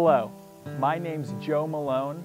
Hello, my name's Joe Malone,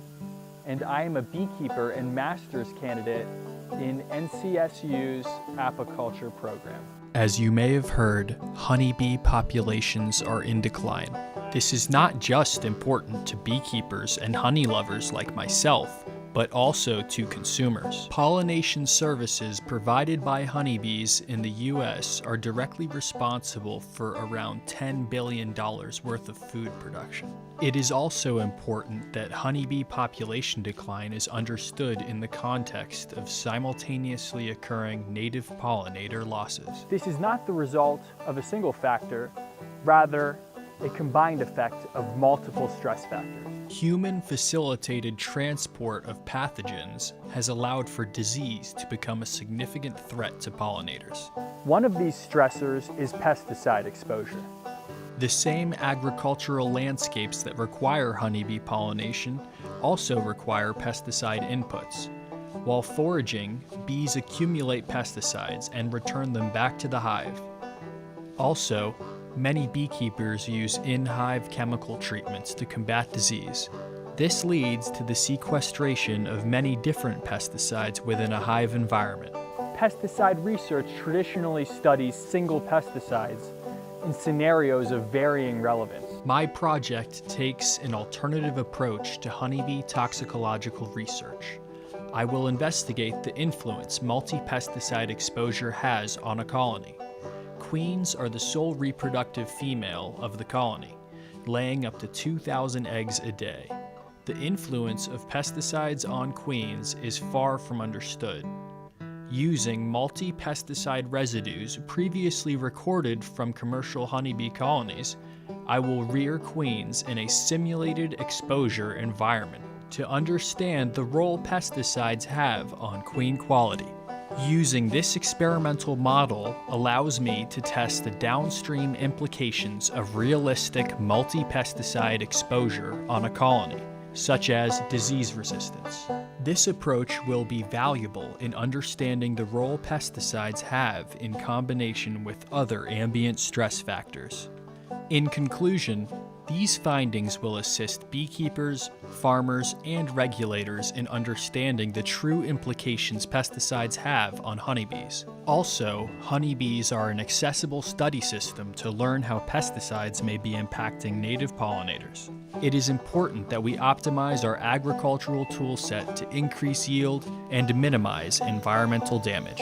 and I am a beekeeper and master's candidate in NCSU's apiculture program. As you may have heard, honeybee populations are in decline. This is not just important to beekeepers and honey lovers like myself, but also to consumers. Pollination services provided by honeybees in the US are directly responsible for around $10 billion worth of food production. It is also important that honeybee population decline is understood in the context of simultaneously occurring native pollinator losses. This is not the result of a single factor, rather a combined effect of multiple stress factors. Human-facilitated transport of pathogens has allowed for disease to become a significant threat to pollinators. One of these stressors is pesticide exposure. The same agricultural landscapes that require honeybee pollination also require pesticide inputs. While foraging, bees accumulate pesticides and return them back to the hive. Also, many beekeepers use in-hive chemical treatments to combat disease. This leads to the sequestration of many different pesticides within a hive environment. Pesticide research traditionally studies single pesticides in scenarios of varying relevance. My project takes an alternative approach to honeybee toxicological research. I will investigate the influence multi-pesticide exposure has on a colony. Queens are the sole reproductive female of the colony, laying up to 2,000 eggs a day. The influence of pesticides on queens is far from understood. Using multi-pesticide residues previously recorded from commercial honeybee colonies, I will rear queens in a simulated exposure environment to understand the role pesticides have on queen quality. Using this experimental model allows me to test the downstream implications of realistic multi-pesticide exposure on a colony, such as disease resistance. This approach will be valuable in understanding the role pesticides have in combination with other ambient stress factors. In conclusion, these findings will assist beekeepers, farmers, and regulators in understanding the true implications pesticides have on honeybees. Also, honeybees are an accessible study system to learn how pesticides may be impacting native pollinators. It is important that we optimize our agricultural toolset to increase yield and minimize environmental damage.